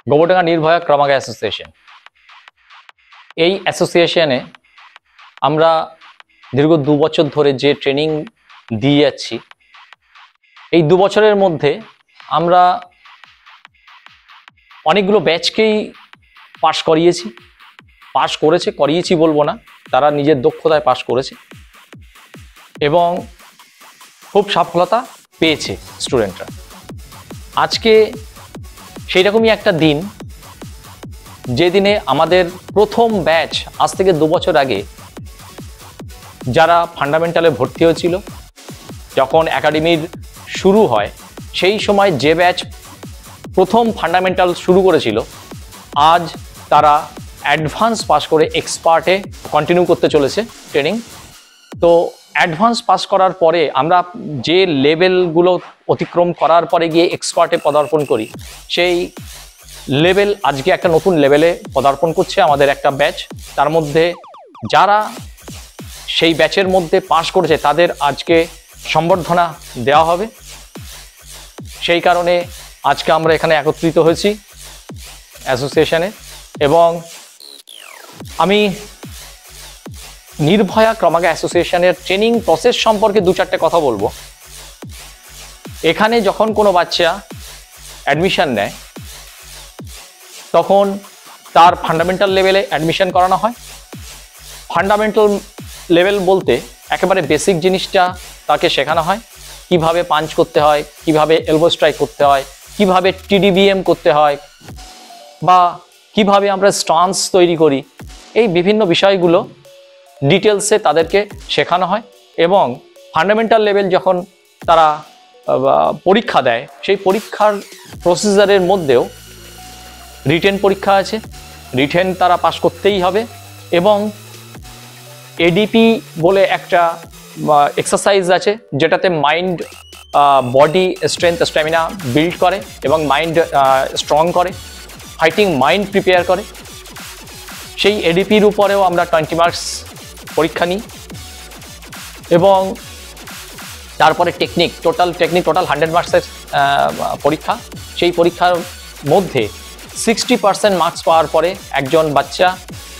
Gobardanga Nirbhaya ক্রমাগা association, এই অ্যাসোসিয়েশনে আমরা দীর্ঘ 2 বছর ধরে যে ট্রেনিং দিয়ে যাচ্ছি, এই 2 বছরের মধ্যে আমরা অনেকগুলো ব্যাচকেই করিয়েছি বলবো না, তারা নিজের দক্ষতায় পাশ করেছে এবং খুব সফলতা পেয়েছে স্টুডেন্টরা। আজকে সেই রকমই একটা দিন, যে দিনে আমাদের প্রথম ব্যাচ আজ থেকে 2 বছর আগে যারা ফান্ডামেন্টালে ভর্তি হয়েছিল, যখন একাডেমির শুরু হয় সেই সময় যে ব্যাচ প্রথম ফান্ডামেন্টাল শুরু করেছিল, আজ তারা অ্যাডভান্স পাস করে এক্সপার্টে কন্টিনিউ করতে চলেছে ট্রেনিং। তো অ্যাডভান্স পাস করার পরে আমরা যে লেভেলগুলো অতিক্রম করার পরে গিয়ে এক্সপার্টে পদার্পণ করি, সেই লেভেল আজকে একটা নতুন লেভেলে পদার্পণ করছে আমাদের একটা ব্যাচ। তার মধ্যে যারা সেই ব্যাচের মধ্যে পাস করেছে তাদের আজকে সম্বর্ধনা দেওয়া হবে। সেই কারণে আজকে আমরা এখানে একত্রিত হয়েছি অ্যাসোসিয়েশনে, এবং আমি নির্ভয়া ক্রমাগা অ্যাসোসিয়েশনের ট্রেনিং প্রসেস সম্পর্কে 2-4টে কথা বলবো। এখানে যখন কোনো বাচ্চা অ্যাডমিশন নেয়, তখন তার ফান্ডামেন্টাল লেভেলে অ্যাডমিশন করানো হয়। ফান্ডামেন্টাল লেভেল বলতে একেবারে বেসিক জিনিসটা তাকে শেখানো হয়, কিভাবে পাঞ্চ করতে হয়, কিভাবে এলবো স্ট্রাইক করতে হয়, কিভাবে টিডিবিএম করতে হয়, বা কিভাবে আমরা স্টান্স তৈরি করি। এই বিভিন্ন বিষয়গুলো ডিটেলসে তাদেরকে শেখানো হয়। এবং ফান্ডামেন্টাল লেভেল যখন তারা পরীক্ষা দেয়, সেই পরীক্ষার প্রসিজারের মধ্যেও রিটেন পরীক্ষা আছে, রিটেন তারা পাস করতেই হবে। এবং এডিপি বলে একটা এক্সারসাইজ আছে, যেটাতে mind body strength stamina build করে এবং মাইন্ড স্ট্রং করে, ফাইটিং মাইন্ড প্রিপেয়ার করে। সেই এডিপির উপরেও আমরা 20 মার্কস পরীক্ষা নিই। এবং তারপরে টোটাল 100 মার্কসের পরীক্ষা। সেই পরীক্ষার মধ্যে 60% মার্কস পাওয়ার পরে একজন বাচ্চা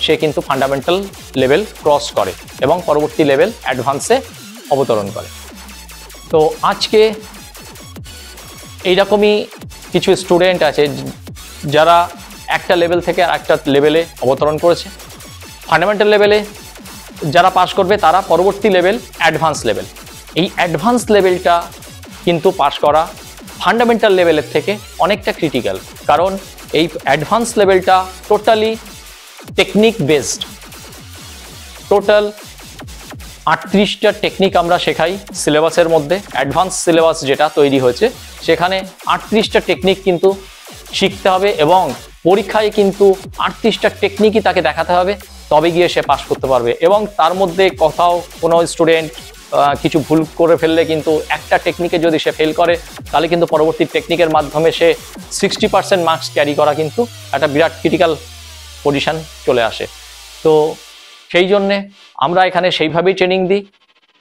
সে কিন্তু ফান্ডামেন্টাল লেভেল ক্রস করে এবং পরবর্তী লেভেল অ্যাডভান্সে অবতরণ করে। তো আজকে এইরকমই কিছু স্টুডেন্ট আছে যারা একটা লেভেল থেকে আর একটা লেভেলে অবতরণ করেছে। ফান্ডামেন্টাল লেভেলে যারা পাস করবে তারা পরবর্তী লেভেল অ্যাডভান্স লেভেল। এই অ্যাডভান্স লেভেলটা কিন্তু পাস করা ফান্ডামেন্টাল লেভেলের থেকে অনেকটা ক্রিটিক্যাল, কারণ এই অ্যাডভান্স লেভেলটা টোটালি টেকনিক বেসড। টোটাল 38টা টেকনিক আমরা শেখাই সিলেবাসের মধ্যে। অ্যাডভান্স সিলেবাস যেটা তৈরি হয়েছে, সেখানে 38টা টেকনিক কিন্তু শিখতে হবে এবং পরীক্ষায় কিন্তু 38টা টেকনিকই তাকে দেখাতে হবে, তবে গিয়ে সে পাস করতে পারবে। এবং তার মধ্যে কোথাও কোনো স্টুডেন্ট কিছু ভুল করে ফেললে কিন্তু একটা টেকনিকে যদি সে ফেল করে, তাহলে কিন্তু পরবর্তী টেকনিকের মাধ্যমে সে 60% মার্কস ক্যারি করা কিন্তু একটা বিরাট ক্রিটিক্যাল পজিশন চলে আসে। তো সেই জন্যে আমরা এখানে সেইভাবেই ট্রেনিং দিই।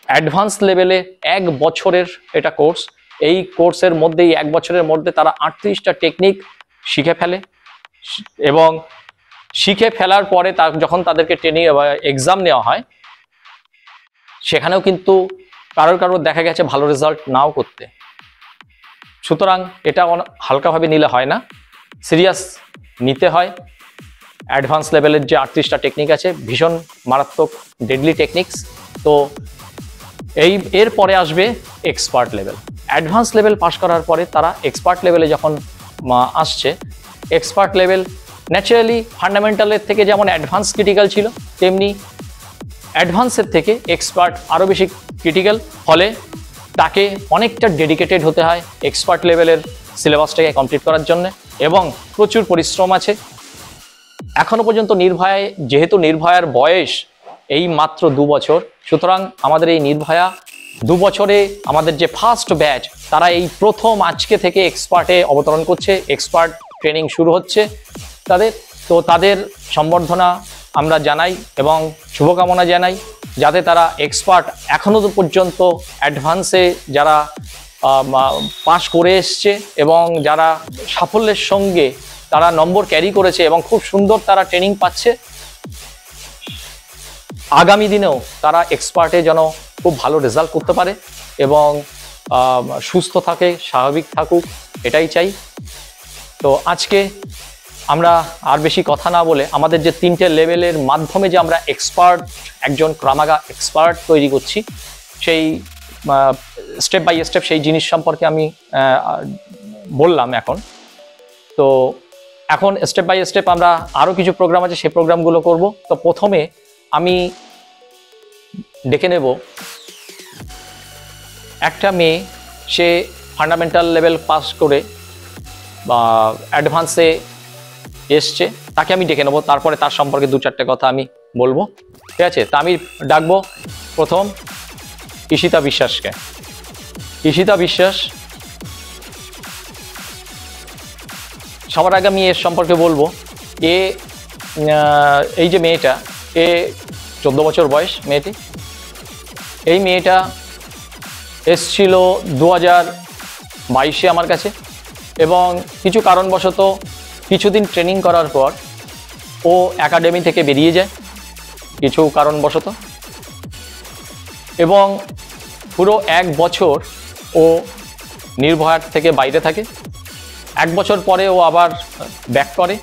অ্যাডভান্স লেভেলে 1 বছরের এটা কোর্স। এই কোর্সের মধ্যেই 1 বছরের মধ্যে তারা 38টা টেকনিক শিখে ফেলে, এবং শিখে ফেলার পরে যখন তাদেরকে ট্রেনিং এক্সাম নেওয়া হয়, সেখানেও কিন্তু কারোর দেখা গেছে ভালো রেজাল্ট নাও করতে। সুতরাং এটা হালকাভাবে নিলে হয় না, সিরিয়াস নিতে হয়। অ্যাডভান্স লেভেলের যে 38টা টেকনিক আছে, ভীষণ মারাত্মক ডেডলি টেকনিক্স। তো এরপরে আসবে expert level. Advance level pass করার পরে তারা এক্সপার্ট লেভেলে যখন আসছে, এক্সপার্ট লেভেল ন্যাচারালি ফান্ডামেন্টালের থেকে যেমন অ্যাডভান্স ক্রিটিক্যাল ছিল, তেমনি অ্যাডভান্সের থেকে এক্সপার্ট আরও বেশি ক্রিটিক্যাল। ফলে তাকে অনেকটা ডেডিকেটেড হতে হয় এক্সপার্ট লেভেলের সিলেবাসটাকে কমপ্লিট করার জন্য, এবং প্রচুর পরিশ্রম আছে। এখনো পর্যন্ত যেহেতু নির্ভয়ার বয়স এই মাত্র 2 বছর, সুতরাং আমাদের এই নির্ভয়া 2 বছরে আমাদের যে ফার্স্ট ব্যাচ, তারা এই প্রথম আজকে থেকে এক্সপার্টে অবতরণ করছে, এক্সপার্ট ট্রেনিং শুরু হচ্ছে তাদের। তো তাদের সম্বর্ধনা আমরা জানাই এবং শুভকামনা জানাই, যাতে তারা এক্সপার্ট এখনো পর্যন্ত অ্যাডভান্সে যারা পাস করে এসছে এবং যারা সাফল্যের সঙ্গে তারা নম্বর ক্যারি করেছে এবং খুব সুন্দর তারা ট্রেনিং পাচ্ছে। আগামী দিনেও তারা এক্সপার্টে যেন খুব ভালো রেজাল্ট করতে পারে এবং সুস্থ থাকে, স্বাভাবিক থাকুক, এটাই চাই। তো আজকে আমরা আর বেশি কথা না বলে আমাদের যে 3টে লেভেলের মাধ্যমে যে আমরা এক্সপার্ট, একজন ক্রামাগা এক্সপার্ট তৈরি করছি, সেই স্টেপ বাই স্টেপ সেই জিনিস সম্পর্কে আমি বললাম। তো এখন স্টেপ বাই স্টেপ আমরা আরও কিছু প্রোগ্রাম আছে, সেই প্রোগ্রামগুলো করব। তো প্রথমে আমি ডেকে নেব একটা মেয়ে, সে ফান্ডামেন্টাল লেভেল পাস করে বা অ্যাডভান্সে এসছে, তাকে আমি ডেকে নেবো। তারপরে তার সম্পর্কে 2-4টে কথা আমি বলবো, ঠিক আছে? তা আমি ডাকবো প্রথম ঈশিতা বিশ্বাসকে। ঈশিতা বিশ্বাস, সবার আগে আমি এর সম্পর্কে বলবো। এই যে মেয়েটা, 14 বছর বয়স মেয়েটি। এই মেয়েটা এসছিল 2022-এ আমার কাছে, এবং কিছু কারণবশত কিছুদিন ট্রেনিং করার পর ও একাডেমি থেকে বেরিয়ে যায় কিছু কারণবশত, এবং পুরো 1 বছর ও নির্ভয়ার থেকে বাইরে থাকে। 1 বছর পরে ও আবার ব্যাক করে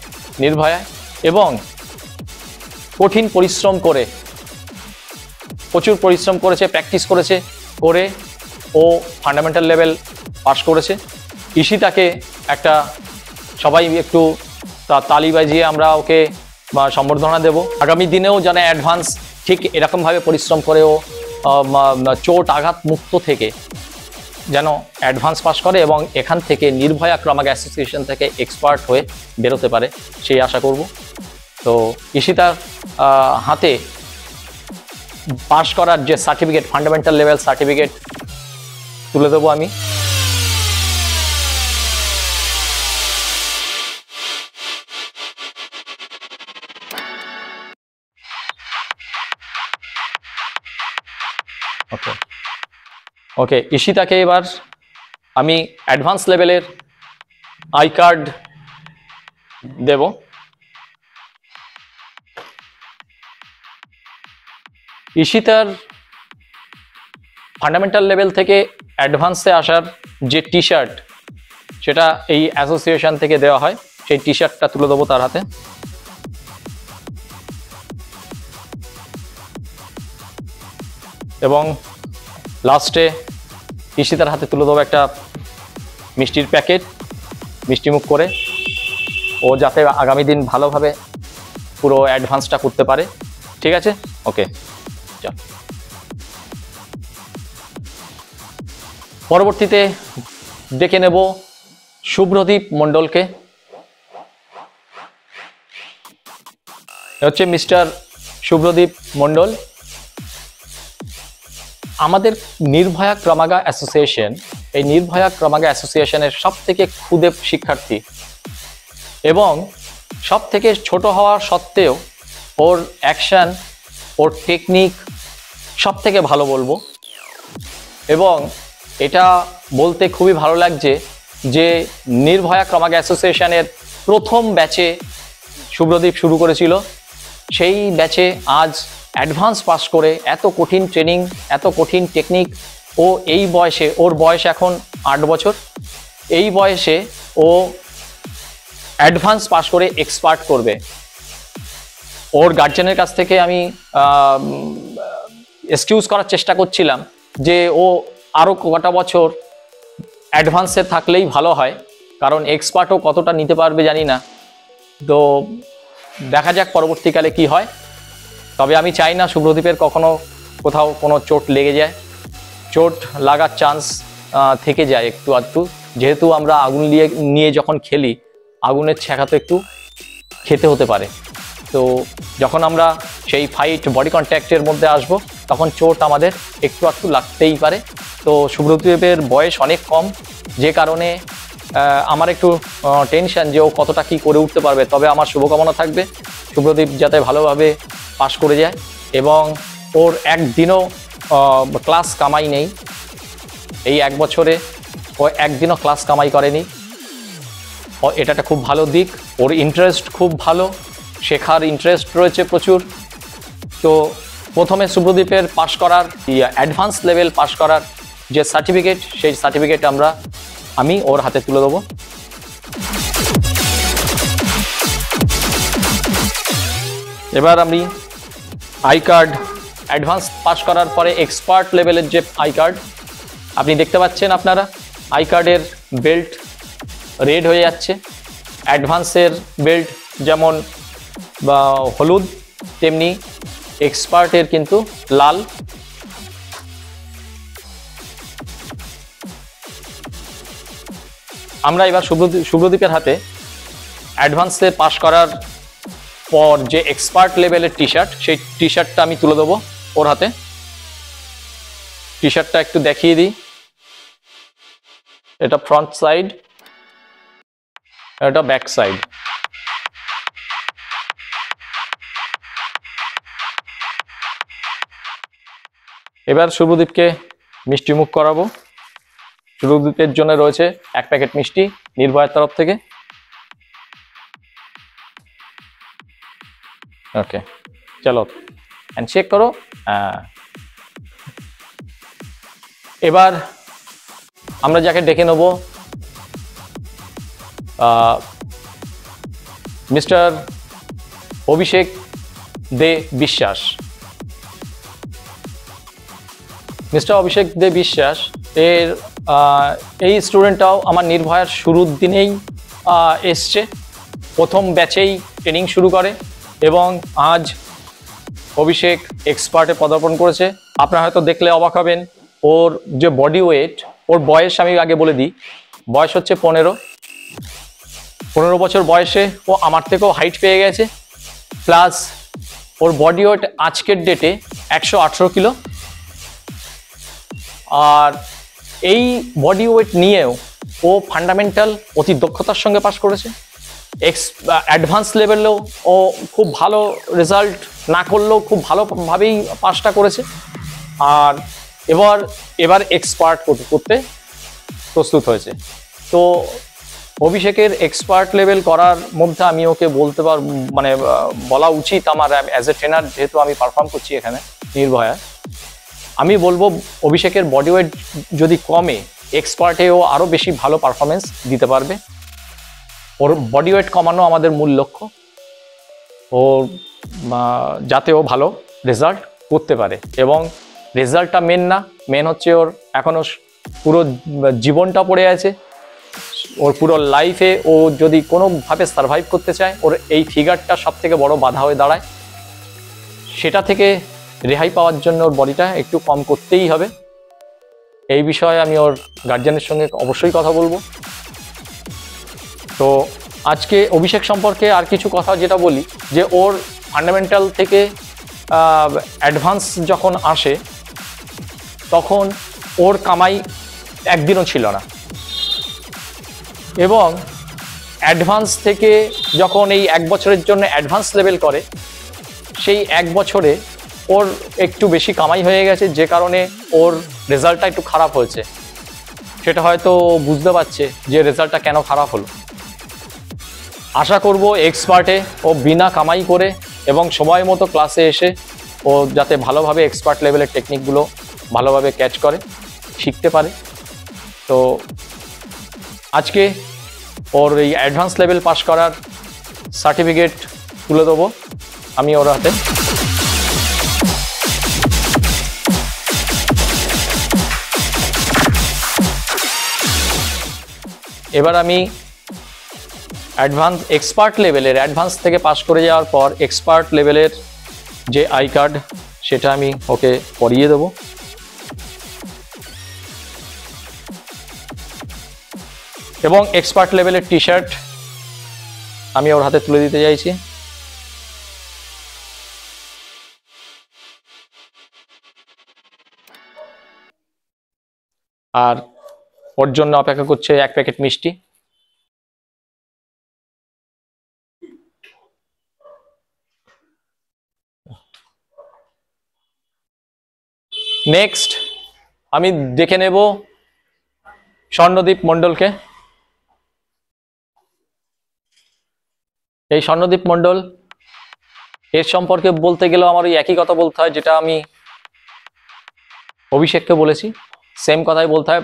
নির্ভয়ায়, এবং কঠিন পরিশ্রম করে, প্রচুর পরিশ্রম করেছে, প্র্যাকটিস করেছে, করে ও ফান্ডামেন্টাল লেভেল পাস করেছে। ঈশিতাকে একটা সবাই একটু তালি বাজিয়ে আমরা ওকে সম্বর্ধনা দেব। আগামী দিনেও যেন অ্যাডভান্স ঠিক এরকমভাবে পরিশ্রম করেও চোট আঘাত মুক্ত থেকে যেন অ্যাডভান্স পাস করে এবং এখান থেকে নির্ভয়া ক্রামাগা অ্যাসোসিয়েশন থেকে এক্সপার্ট হয়ে বেরোতে পারে, সেই আশা করব। তো ঈশিতার হাতে পাস করার যে সার্টিফিকেট, ফান্ডামেন্টাল লেভেল সার্টিফিকেট তুলে দেবো আমি। ওকে, ঈশিতাকে এবার আমি অ্যাডভান্স লেভেলের আই কার্ড দেব। ঈশিতার ফান্ডামেন্টাল লেভেল থেকে অ্যাডভান্সে আসার যে টি শার্ট, সেটা এই অ্যাসোসিয়েশন থেকে দেওয়া হয়, সেই টি শার্টটা তুলে দেবো তার হাতে। এবং লাস্টে ঈশিতার হাতে তুলে দেবো একটা মিষ্টির প্যাকেট, মিষ্টিমুখ করে, ও যাতে আগামী দিন ভালোভাবে পুরো অ্যাডভান্সটা করতে পারে, ঠিক আছে? ওকে, চল। পরবর্তীতে ডেকে নেব শুভ্রদীপ মণ্ডলকে। হচ্ছে মিস্টার শুভ্রদীপ মণ্ডল। আমাদের নির্ভয়া ক্রামাগা অ্যাসোসিয়েশন, এই নির্ভয়া ক্রামাগা অ্যাসোসিয়েশনের সব থেকে ক্ষুদে শিক্ষার্থী এবং সব থেকে ছোট হওয়ার সত্ত্বেও ওর অ্যাকশন, ওর টেকনিক সব থেকে ভালো বলবো। এবং এটা বলতে খুবই ভালো লাগছে যে নির্ভয়া ক্রামাগা অ্যাসোসিয়েশনের প্রথম ব্যাচে শুভ্রদীপ শুরু করেছিল, সেই ব্যাচে আজ অ্যাডভান্স পাস করে এত কঠিন ট্রেনিং, এত কঠিন টেকনিক, ও এই বয়সে, ওর বয়স এখন 8 বছর, এই বয়সে ও অ্যাডভান্স পাস করে এক্সপার্ট করবে। ওর গার্জেনের কাছ থেকে আমি এক্সকিউজ করার চেষ্টা করছিলাম যে ও আরও কটা বছর অ্যাডভান্সে থাকলেই ভালো হয়, কারণ এক্সপার্টও কতটা নিতে পারবে জানি না। তো দেখা যাক পরবর্তীকালে কি হয়। তবে আমি চাই না শুভ্রদীপের কখনো কোথাও কোনো চোট লেগে যায়, চোট লাগার চান্স থেকে যায় একটু আধটু, যেহেতু আমরা আগুন নিয়ে যখন খেলি, আগুনের ছ্যাঁকা তো একটু খেতে হতে পারে। তো যখন আমরা সেই ফাইট, বডি কন্ট্যাক্টের মধ্যে আসব, তখন চোট আমাদের একটু আধটু লাগতেই পারে। তো শুভ্রদীপের বয়স অনেক কম, যে কারণে আমার একটু টেনশন যে ও কতটা কি করে উঠতে পারবে। তবে আমার শুভকামনা থাকবে শুভ্রদীপ যাতে ভালোভাবে পাস করে যায় এবং ওর একদিনও ক্লাস কামাই নেই। এই 1 বছরে ও একদিনও ক্লাস কামাই করেনি। ও এটা একটা খুব ভালো দিক, ওর ইন্টারেস্ট খুব ভালো, শেখার ইন্টারেস্ট রয়েছে প্রচুর। তো প্রথমে শুভ্রদীপের পাশ করার অ্যাডভান্স লেভেল পাশ করার যে সার্টিফিকেট, সেই সার্টিফিকেট আমি ওর হাতে তুলে দেবো। এবার আমি আই কার্ড, অ্যাডভান্স পাস করার পরে এক্সপার্ট লেভেলের যে আই কার্ড আপনি দেখতে পাচ্ছেন, আপনারা আই কার্ডের বেল্ট রেড হয়ে যাচ্ছে, অ্যাডভান্সের বেল্ট যেমন বা হলুদ, তেমনি এক্সপার্টের কিন্তু লাল। আমরা এবার শুভ্রদীপের হাতে অ্যাডভান্সে পাস করার পর যে এক্সপার্ট লেভেলের টি শার্ট, সেই টি শার্টটা আমি তুলে দেবো ওর হাতে। টি শার্টটা একটু দেখিয়ে দিই, এটা ফ্রন্ট সাইড, এটা ব্যাক সাইড। এবার শুভ্রদীপকে মিষ্টি মুখ করাবো। শুভ্রদীপের জন্য রয়েছে 1 প্যাকেট মিষ্টি নির্ভয়ার তরফ থেকে। ওকে, চলো হ্যান্ডশেক করো। এবার আমরা যাকে ডেকে নেব, মিস্টার অভিষেক দে বিশ্বাস। মিস্টার অভিষেক দে বিশ্বাস এই স্টুডেন্টটাও আমার নির্ভয়ার শুরুর দিনেই এসছে, প্রথম ব্যাচেই ট্রেনিং শুরু করে এবং আজ অভিষেক এক্সপার্টে পদার্পণ করেছে। আপনারা হয়তো দেখলে অবাক হবেন, ওর যে বডি ওয়েট, ওর বয়স আমি আগে বলে দিই, বয়স হচ্ছে 15 বছর বয়সে ও আমার থেকেও হাইট পেয়ে গেছে, প্লাস ওর বডি ওয়েট আজকের ডেটে 118 কিলো। আর এই বডি ওয়েট নিয়েও ও ফান্ডামেন্টাল অতি দক্ষতার সঙ্গে পাস করেছে। অ্যাডভান্স লেভেলেও ও খুব ভালো রেজাল্ট না করলেও খুব ভালোভাবেই পাসটা করেছে। আর এবার এক্সপার্ট করতে প্রস্তুত হয়েছে। তো অভিষেকের এক্সপার্ট লেভেল করার মধ্যে আমি ওকে বলা উচিত আমার অ্যাজ এ ট্রেনার, যেহেতু আমি পারফর্ম করছি এখানে নির্ভয়া, আমি বলবো অভিষেকের বডি ওয়েট যদি কমে, এক্সপার্টেও আরও বেশি ভালো পারফরমেন্স দিতে পারবে। ওর বডি ওয়েট কমানো আমাদের মূল লক্ষ্য, ও যাতে ও ভালো রেজাল্ট করতে পারে। এবং রেজাল্টটা মেন হচ্ছে ওর এখনও পুরো জীবনটা পড়ে আছে, ওর পুরো লাইফে ও যদি কোনোভাবে সার্ভাইভ করতে চায়, ওর এই ফিগারটা সব থেকে বড় বাধা হয়ে দাঁড়ায়। সেটা থেকে রেহাই পাওয়ার জন্য ওর বডিটা একটু কম করতেই হবে। এই বিষয়ে আমি ওর গার্জিয়ানের সঙ্গে অবশ্যই কথা বলবো। তো আজকে অভিষেক সম্পর্কে আর কিছু কথা যেটা বলি, যে ওর ফান্ডামেন্টাল থেকে অ্যাডভান্স যখন আসে তখন ওর কামাই একদিনও ছিল না, এবং অ্যাডভান্স থেকে যখন এই 1 বছরের জন্য অ্যাডভান্স লেভেল করে, সেই 1 বছরে ওর একটু বেশি কামাই হয়ে গেছে, যে কারণে ওর রেজাল্টটা একটু খারাপ হয়েছে। সেটা হয়তো বুঝতে পারছে যে রেজাল্টটা কেন খারাপ হলো। আশা করব এক্সপার্টে ও বিনা কামাই করে এবং সময় মতো ক্লাসে এসে ও যাতে ভালোভাবে এক্সপার্ট লেভেলের টেকনিকগুলো ভালোভাবে ক্যাচ করে, শিখতে পারে। তো আজকে ওর এই অ্যাডভান্স লেভেল পাস করার সার্টিফিকেট তুলে দেবো আমি ওর হাতে। এবার আমি এক্সপার্ট লেভেলের অ্যাডভান্স থেকে পাস করে যাওয়ার পর এক্সপার্ট লেভেলের যে আই কার্ড, সেটা আমি ওকে পরিয়ে দেবো। এবং এক্সপার্ট লেভেলের টি শার্ট আমি ওর হাতে তুলে দিতে চাইছি। আর ওর জন্য অপেক্ষা করছে 1 প্যাকেট মিষ্টি। নেক্সট আমি দেখে নেব স্বর্ণদীপ মণ্ডলকে। এই স্বর্ণদীপ মণ্ডল, এর সম্পর্কে বলতে গেলেও আমার ওই একই কথা বলতে হয় যেটা আমি অভিষেককে বলেছি, সেম কথাই বলতে হয়।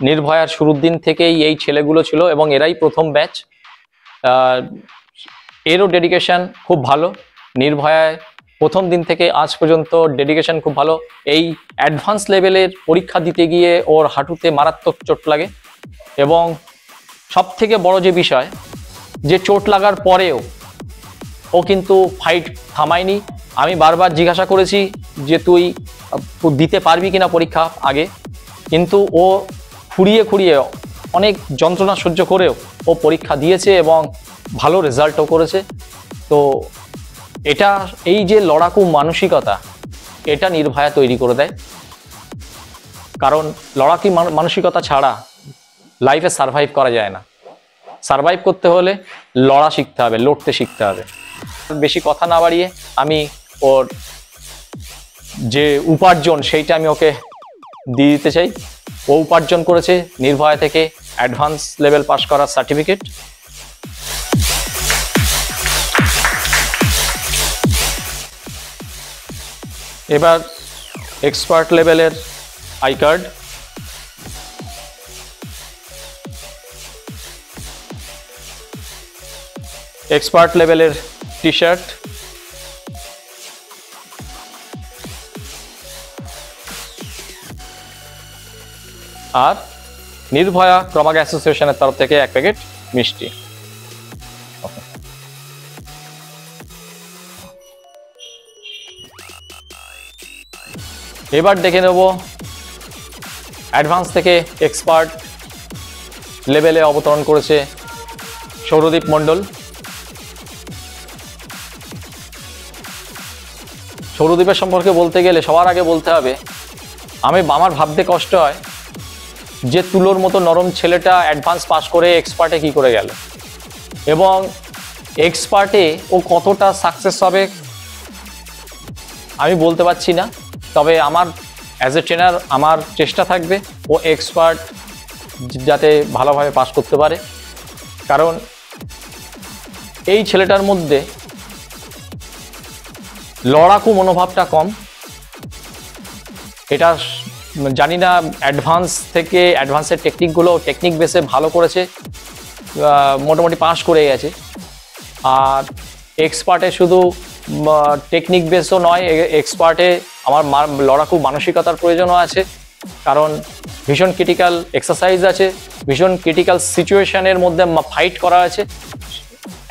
নির্ভয়ার শুরুর দিন থেকেই এই ছেলেগুলো ছিল এবং এরাই প্রথম ব্যাচ। এরও ডেডিকেশন খুব ভালো। নির্ভয়ায় প্রথম দিন থেকে আজ পর্যন্ত ডেডিকেশন খুব ভালো। এই অ্যাডভান্স লেভেলের পরীক্ষা দিতে গিয়ে ওর হাঁটুতে মারাত্মক চোট লাগে এবং সব থেকে বড় যে বিষয়, যে চোট লাগার পরেও ও কিন্তু ফাইট থামায়নি। আমি বারবার জিজ্ঞাসা করেছি যে তুই দিতে পারবি কিনা পরীক্ষা আগে, কিন্তু ও খুঁড়িয়ে খুঁড়িয়ে অনেক যন্ত্রণা সহ্য করেও ও পরীক্ষা দিয়েছে এবং ভালো রেজাল্টও করেছে। তো এটা, এই যে লড়াকু মানসিকতা, এটা নির্ভয়া তৈরি করে দেয়। কারণ লড়াকু মানসিকতা ছাড়া লাইফে সারভাইভ করা যায় না। সারভাইভ করতে হলে লড়া শিখতে হবে, লড়তে শিখতে হবে। বেশি কথা না বাড়িয়ে আমি ওর যে উপার্জন সেইটা আমি ওকে দিয়ে দিতে চাই। ও উপার্জন করেছে নির্ভয়া থেকে অ্যাডভান্স লেভেল পাস করার সার্টিফিকেট। এবার এক্সপার্ট লেভেলের আই কার্ড। এক্সপার্ট লেভেলের টি শার্ট, আর নির্ভয়া ক্রমাগ অ্যাসোসিয়েশনের তরফ থেকে 1 প্যাকেট মিষ্টি। এবার দেখে নেব অ্যাডভান্স থেকে এক্সপার্ট লেভেলে অবতরণ করেছে সৌরদীপ মণ্ডল। সৌরদীপের সম্পর্কে বলতে গেলে সবার আগে বলতে হবে, আমার ভাবতে কষ্ট হয় যে তুলোর মতো নরম ছেলেটা অ্যাডভান্স পাস করে এক্সপার্টে কি করে গেল, এবং এক্সপার্টে ও কতটা সাকসেস হবে আমি বলতে পারছি না। তবে আমার অ্যাজ এ ট্রেনার আমার চেষ্টা থাকবে ও এক্সপার্ট যাতে ভালোভাবে পাস করতে পারে। কারণ এই ছেলেটার মধ্যে লড়াকু মনোভাবটা কম। এটা জানি না, অ্যাডভান্সের টেকনিকগুলো টেকনিক বেসে ভালো করেছে, মোটামুটি পাস করে গেছে। আর এক্সপার্টে শুধু টেকনিক বেসও নয়, এক্সপার্টে আমার লড়াকু মানসিকতার প্রয়োজনও আছে। কারণ ভীষণ ক্রিটিক্যাল এক্সারসাইজ আছে, ভীষণ ক্রিটিক্যাল সিচুয়েশনের মধ্যে ফাইট করা আছে।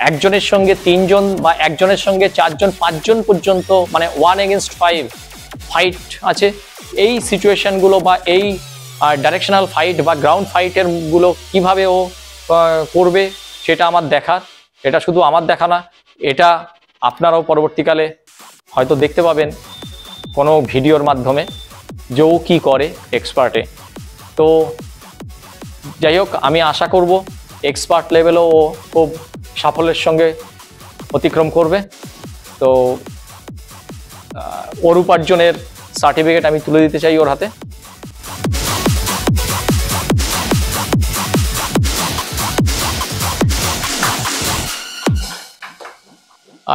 একজনের সঙ্গে 3 জন বা একজনের সঙ্গে 4 জন 5 জন পর্যন্ত, মানে 1 against 5 ফাইট আছে। এই সিচুয়েশনগুলো বা এই ডাইরেকশনাল ফাইট বা গ্রাউন্ড ফাইটের গুলো কীভাবে ও করবে সেটা আমার দেখার। এটা শুধু আমার দেখা না, এটা আপনারাও পরবর্তীকালে হয়তো দেখতে পাবেন কোনো ভিডিওর মাধ্যমে যে ও কী করে এক্সপার্টে। তো যাই হোক, আমি আশা করব এক্সপার্ট লেভেলও ও খুব সাফল্যের সঙ্গে অতিক্রম করবে। তো ওর উপার্জনের সার্টিফিকেট আমি তুলে দিতে চাই ওর হাতে।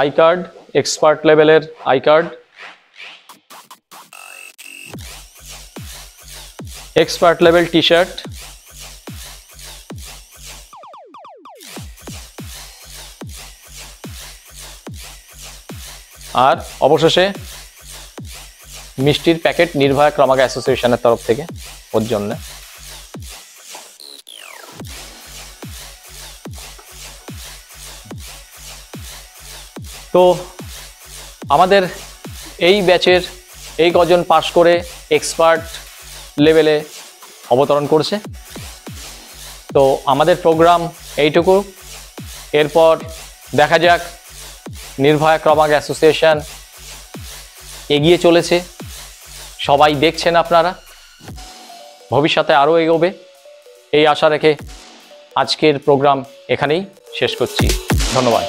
আই কার্ড, এক্সপার্ট লেভেলের I card, expert level T shirt, আর অবশেষে মিষ্টির প্যাকেট নির্ভয়া ক্রমাগ অ্যাসোসিয়েশনের তরফ থেকে ওর জন্য। তো আমাদের এই ব্যাচের এই কজন পাস করে এক্সপার্ট লেভেলে অবতরণ করছে। তো আমাদের প্রোগ্রাম এইটুকু। এরপর দেখা যাক নির্ভয়া ক্রমাগ অ্যাসোসিয়েশন এগিয়ে চলেছে, সবাই দেখছেন আপনারা, ভবিষ্যতে আরও এগোবে এই আশা রেখে আজকের প্রোগ্রাম এখানেই শেষ করছি। ধন্যবাদ।